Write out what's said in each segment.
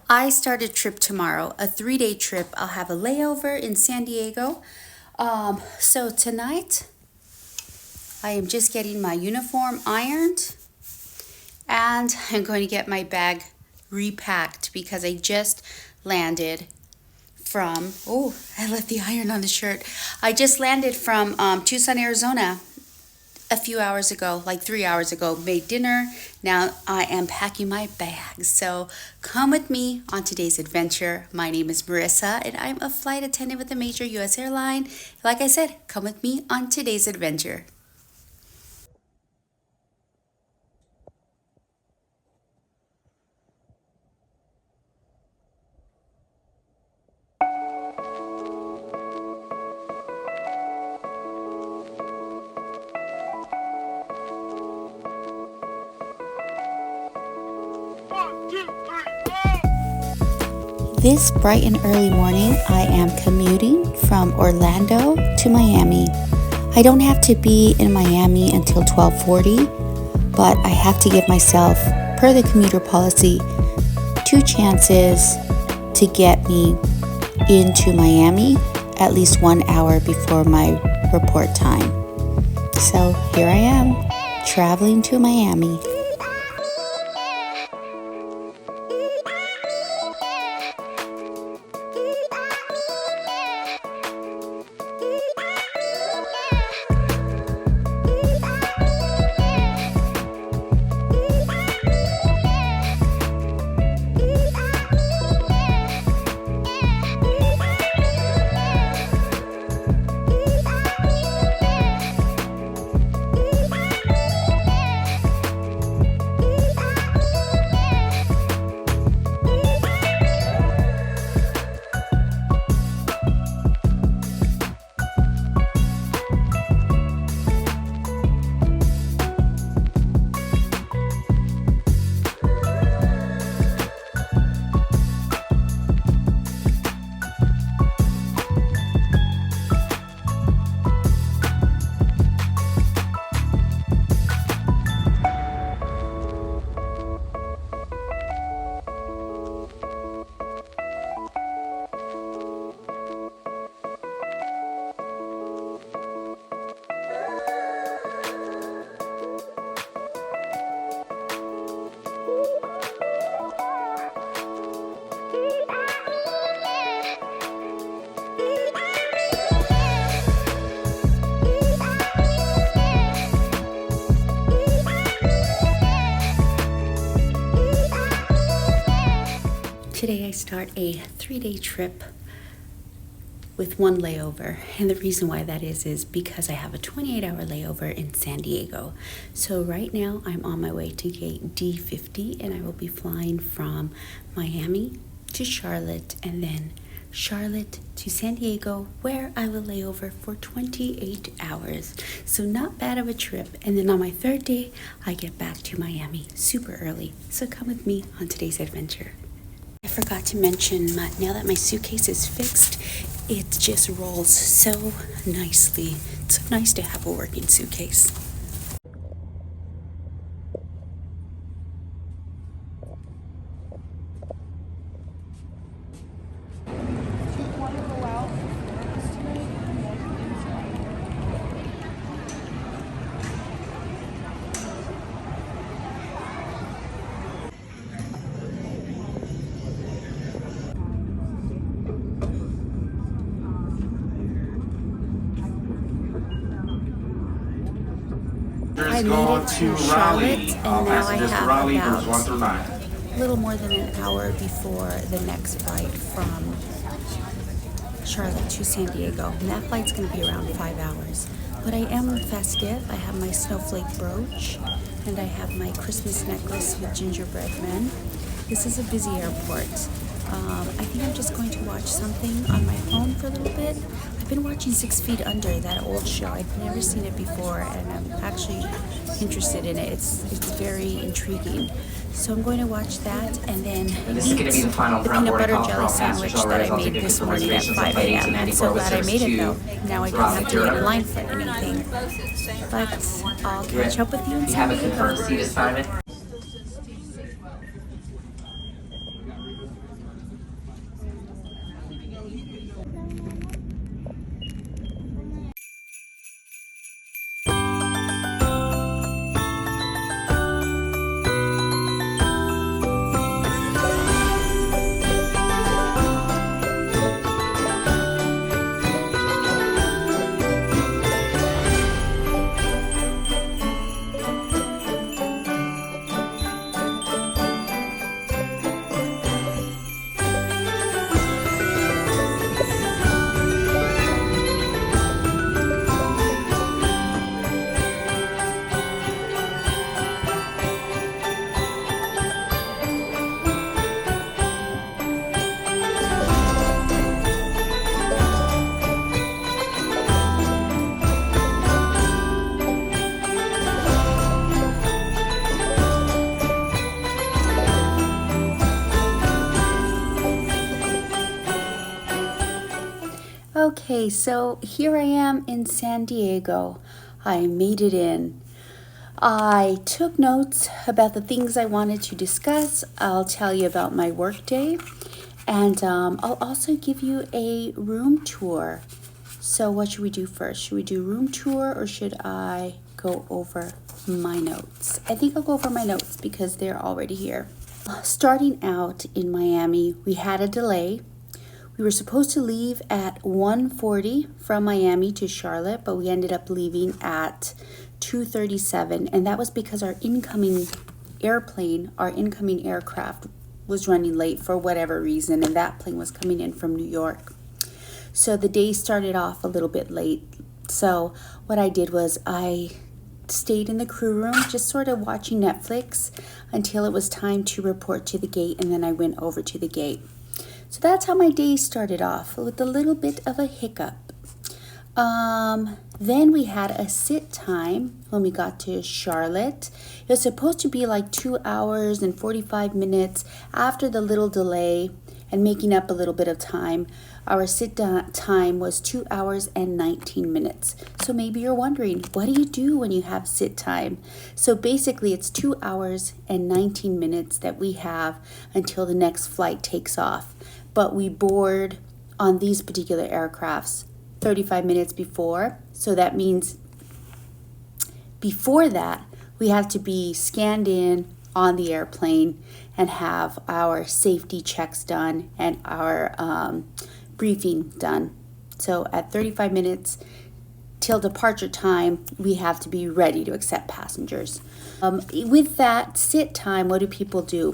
I start a trip tomorrow, a 3-day trip. I'll have a layover in San Diego. So tonight, I am just getting my uniform ironed and I'm going to get my bag repacked because I just landed from, oh, I left the iron on the shirt. I just landed from Tucson, Arizona a few hours ago, like 3 hours ago, made dinner. Now I am packing my bags. So come with me on today's adventure. My name is Marissa and I'm a flight attendant with a major US airline. Like I said, come with me on today's adventure. This bright and early morning, I am commuting from Orlando to Miami. I don't have to be in Miami until 12:40, but I have to give myself, per the commuter policy, 2 chances to get me into Miami at least 1 hour before my report time. So here I am, traveling to Miami. Today I start a 3-day trip with one layover, and the reason why that is because I have a 28-hour layover in San Diego. So right now I'm on my way to gate D50 and I will be flying from Miami to Charlotte and then Charlotte to San Diego, where I will lay over for 28 hours. So not bad of a trip. And then on my 3rd day, I get back to Miami super early. So come with me on today's adventure. I forgot to mention, now that my suitcase is fixed, it just rolls so nicely. It's so nice to have a working suitcase. I made it to Charlotte, and now I have about a little more than an hour before the next flight from Charlotte to San Diego. And that flight's going to be around 5 hours. But I am festive. I have my snowflake brooch, and I have my Christmas necklace with gingerbread men. This is a busy airport. I think I'm just going to watch something on my phone for a little bit. I've been watching 6 Feet Under, that old show. I've never seen it before, and I'm actually interested in it. It's very intriguing. So I'm going to watch that and then This is going to be the final peanut butter jelly sandwich that I made this morning at 5 a.m. I'm so glad I made it though. Now I don't have to get in line for anything. But I'll catch up with you in San Diego. Seat assignment. Okay, so here I am in San Diego. I made it in. I took notes about the things I wanted to discuss. I'll tell you about my workday, and I'll also give you a room tour. So what should we do first? Should we do room tour or should I go over my notes? I think I'll go over my notes because they're already here. Starting out in Miami, we had a delay. We were supposed to leave at 1:40 from Miami to Charlotte, but we ended up leaving at 2:37, and that was because our incoming aircraft was running late for whatever reason, and that plane was coming in from New York. So the day started off a little bit late. So what I did was I stayed in the crew room just sort of watching Netflix until it was time to report to the gate, and then I went over to the gate. So that's how my day started off, with a little bit of a hiccup. Then we had a sit time when we got to Charlotte. It was supposed to be like 2 hours and 45 minutes. After the little delay and making up a little bit of time, our sit time was 2 hours and 19 minutes. So maybe you're wondering, what do you do when you have sit time? So basically it's 2 hours and 19 minutes that we have until the next flight takes off. But we board on these particular aircrafts 35 minutes before. So that means before that, we have to be scanned in on the airplane and have our safety checks done and our briefing done. So at 35 minutes till departure time, we have to be ready to accept passengers. With that sit time, what do people do?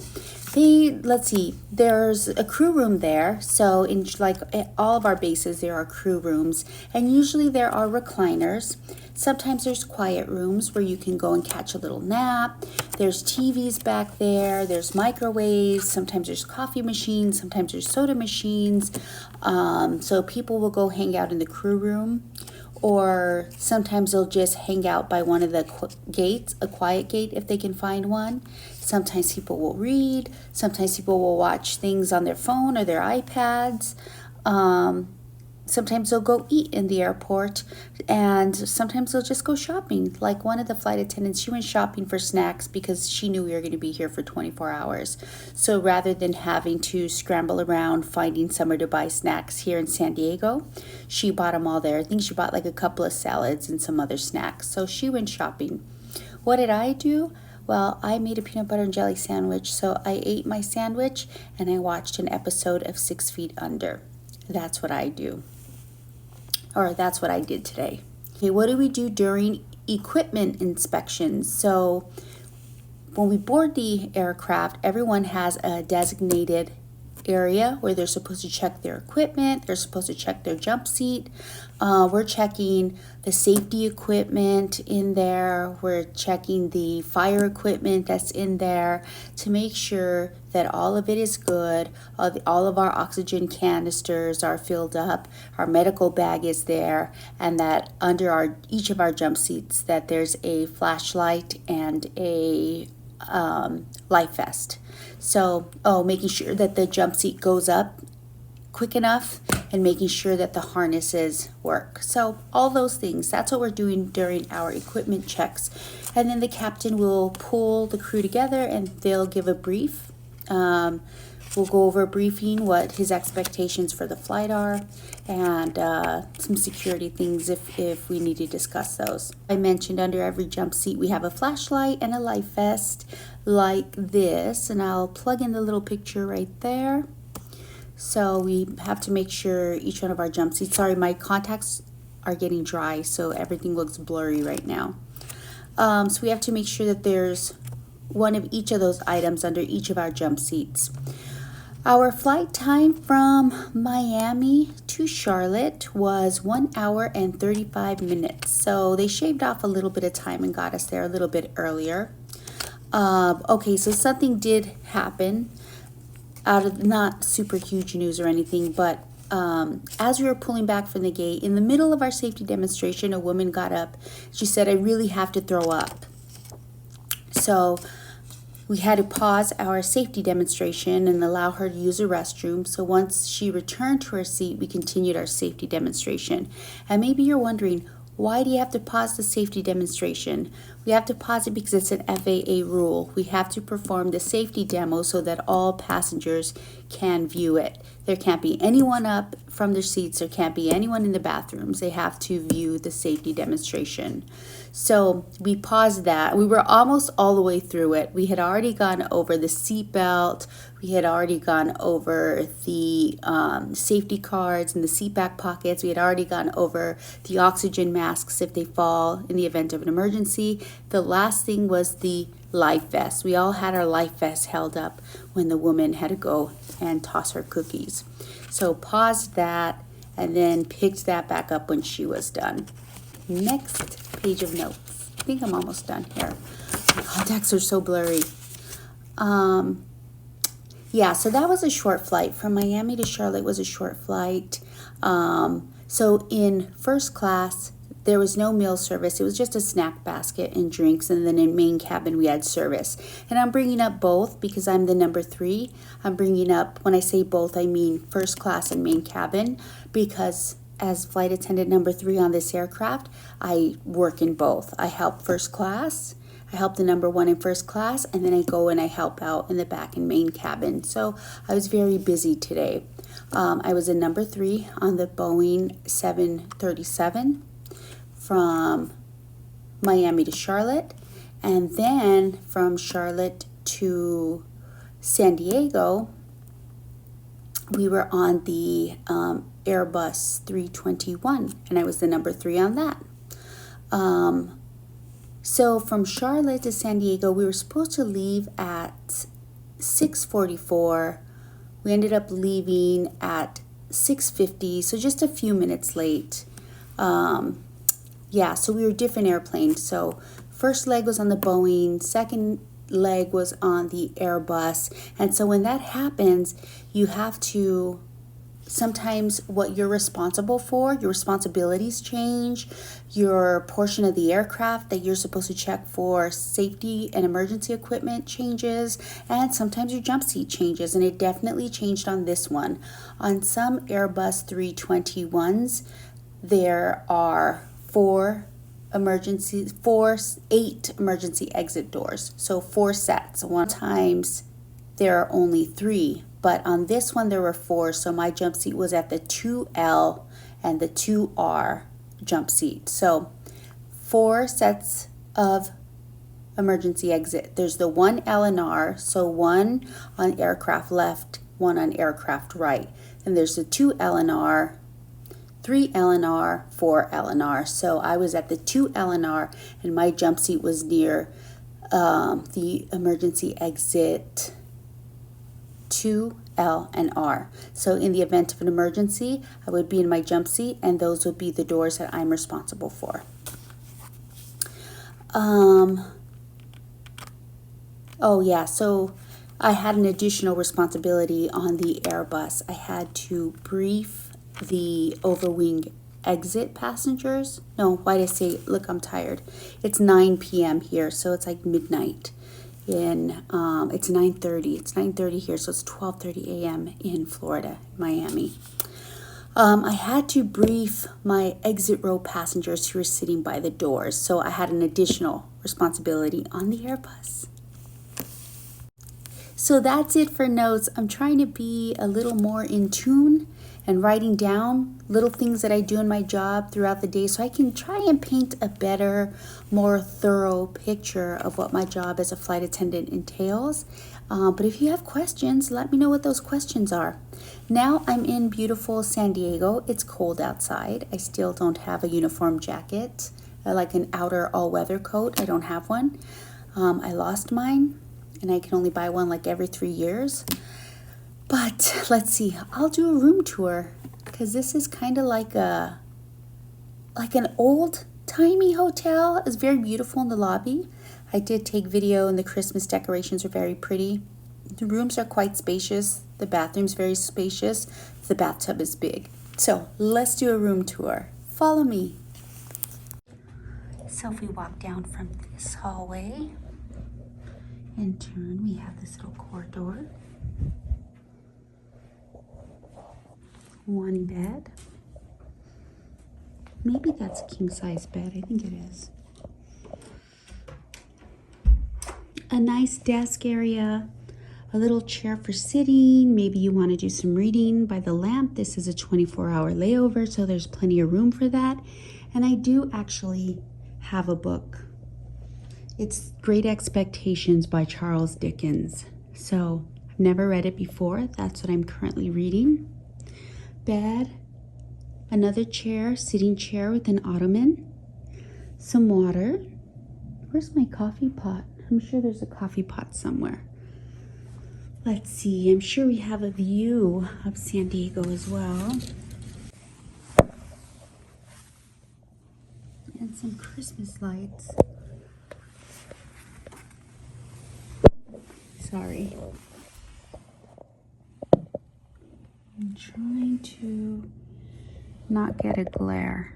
Let's see, there's a crew room there. So in like all of our bases, there are crew rooms, and usually there are recliners. Sometimes there's quiet rooms where you can go and catch a little nap. There's TVs back there. There's microwaves. Sometimes there's coffee machines. Sometimes there's soda machines. So people will go hang out in the crew room. Or sometimes they'll just hang out by one of the gates, a quiet gate if they can find one. Sometimes people will read. Sometimes people will watch things on their phone or their iPads. Sometimes they'll go eat in the airport, and sometimes they'll just go shopping. Like one of the flight attendants, she went shopping for snacks because she knew we were going to be here for 24 hours. So rather than having to scramble around finding somewhere to buy snacks here in San Diego, she bought them all there. I think she bought like a couple of salads and some other snacks. So she went shopping. What did I do? Well, I made a peanut butter and jelly sandwich. So I ate my sandwich and I watched an episode of 6 Feet Under. That's what I do. Or that's what I did today. Okay, what do we do during equipment inspections? So when we board the aircraft, everyone has a designated area where they're supposed to check their equipment. They're supposed to check their jump seat. We're checking the safety equipment in there. We're checking the fire equipment that's in there to make sure that all of it is good. All of our oxygen canisters are filled up. Our medical bag is there, and that under each of our jump seats that there's a flashlight and a life vest. So, making sure that the jump seat goes up quick enough and making sure that the harnesses work. So all those things, that's what we're doing during our equipment checks. And then the captain will pull the crew together and they'll give a brief. We'll go over a briefing, what his expectations for the flight are, and some security things if we need to discuss those. I mentioned under every jump seat we have a flashlight and a life vest like this, and I'll plug in the little picture right there. So we have to make sure each one of our jump seats, sorry, my contacts are getting dry, so everything looks blurry right now. So we have to make sure that there's one of each of those items under each of our jump seats. Our flight time from Miami to Charlotte was 1 hour and 35 minutes. So they shaved off a little bit of time and got us there a little bit earlier. Okay, so something did happen out of not super huge news or anything, but as we were pulling back from the gate, in the middle of our safety demonstration, a woman got up. She said, "I really have to throw up." So we had to pause our safety demonstration and allow her to use the restroom. So once she returned to her seat, we continued our safety demonstration. And maybe you're wondering, why do you have to pause the safety demonstration? We have to pause it because it's an FAA rule. We have to perform the safety demo so that all passengers can view it. There can't be anyone up from their seats. There can't be anyone in the bathrooms. They have to view the safety demonstration. So we paused that. We were almost all the way through it. We had already gone over the seat belt. We had already gone over the safety cards and the seat back pockets. We had already gone over the oxygen masks if they fall in the event of an emergency. The last thing was the life vest. We all had our life vests held up when the woman had to go and toss her cookies. So paused that and then picked that back up when she was done. Next page of notes. I think I'm almost done here. My contacts are so blurry. Yeah, so that was a short flight. From Miami to Charlotte was a short flight. So in first class, there was no meal service. It was just a snack basket and drinks. And then in main cabin, we had service. And I'm bringing up both because I'm the number 3. I'm bringing up, when I say both, I mean first class and main cabin, because as flight attendant number 3 on this aircraft, I work in both. I help first class. I help the number 1 in first class, and then I go and I help out in the back in main cabin. So I was very busy today. I was in number 3 on the Boeing 737 from Miami to Charlotte, and then from Charlotte to San Diego, we were on the Airbus 321, and I was the number 3 on that. So from Charlotte to San Diego, we were supposed to leave at 6:44. We ended up leaving at 6:50, so just a few minutes late. Yeah, so we were different airplanes. So first leg was on the Boeing, second leg was on the Airbus. And so when that happens, you have to, sometimes what you're responsible for, your responsibilities change, your portion of the aircraft that you're supposed to check for safety and emergency equipment changes, and sometimes your jump seat changes, and it definitely changed on this one. On some Airbus 321s, there are 8 emergency exit doors, so 4 sets. One times there are only 3. But on this one, there were 4, so my jump seat was at the 2L and the 2R jump seat. So 4 sets of emergency exit. There's the 1L and R, so 1 on aircraft left, 1 on aircraft right. And there's the 2L and R, 3L and R, 4L and R. So I was at the 2L and R, and my jump seat was near the emergency exit 2L and R. So in the event of an emergency, I would be in my jump seat, and those would be the doors that I'm responsible for. Oh yeah, so I had an additional responsibility on the Airbus. I had to brief the overwing exit passengers. No, why did I say, look, I'm tired. It's 9 p.m. here, so it's like midnight. It's 9:30. It's 9:30 here, so it's 12:30 a.m. in Florida, Miami. I had to brief my exit row passengers who were sitting by the doors, so I had an additional responsibility on the Airbus. So that's it for notes. I'm trying to be a little more in tune and writing down little things that I do in my job throughout the day so I can try and paint a better, more thorough picture of what my job as a flight attendant entails. But if you have questions, let me know what those questions are. Now I'm in beautiful San Diego. It's cold outside. I still don't have a uniform jacket, like an outer all-weather coat. I don't have one. I lost mine, and I can only buy one like every 3 years. But let's see, I'll do a room tour because this is kind of like an old-timey hotel. It's very beautiful in the lobby. I did take video, and the Christmas decorations are very pretty. The rooms are quite spacious. The bathroom's very spacious. The bathtub is big. So let's do a room tour. Follow me. So if we walk down from this hallway In turn, we have this little corridor. One bed. Maybe that's a king-size bed. I think it is. A nice desk area. A little chair for sitting. Maybe you want to do some reading by the lamp. This is a 24-hour layover, so there's plenty of room for that. And I do actually have a book. It's Great Expectations by Charles Dickens. So I've never read it before. That's what I'm currently reading. Bed, another chair, sitting chair with an ottoman, some water. Where's my coffee pot? I'm sure there's a coffee pot somewhere. Let's see, I'm sure we have a view of San Diego as well. And some Christmas lights. Sorry. I'm trying to not get a glare.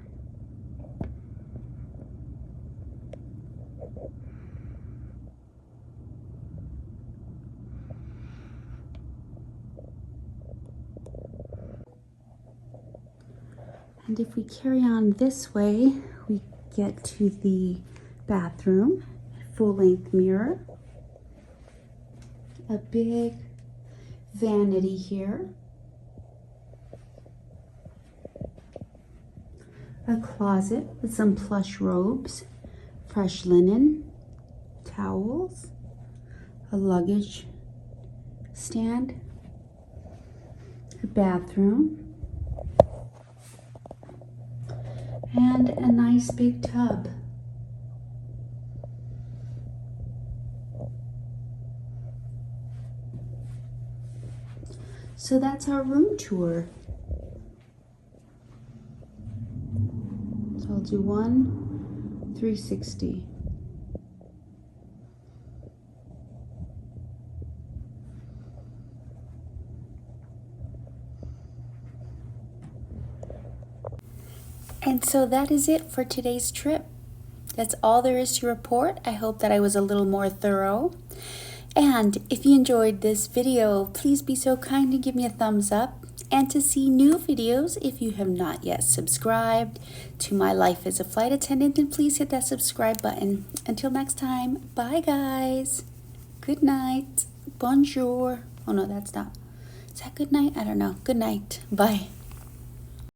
And if we carry on this way, we get to the bathroom, full-length mirror, a big vanity here, a closet with some plush robes, fresh linen, towels, a luggage stand, a bathroom, and a nice big tub. So that's our room tour. So I'll do 360. And so that is it for today's trip. That's all there is to report. I hope that I was a little more thorough. And if you enjoyed this video, please be so kind to give me a thumbs up. And to see new videos, if you have not yet subscribed to my life as a flight attendant, then please hit that subscribe button. Until next time, bye guys. Good night. Bonjour. Oh no, that's not. Is that good night? I don't know. Good night. Bye.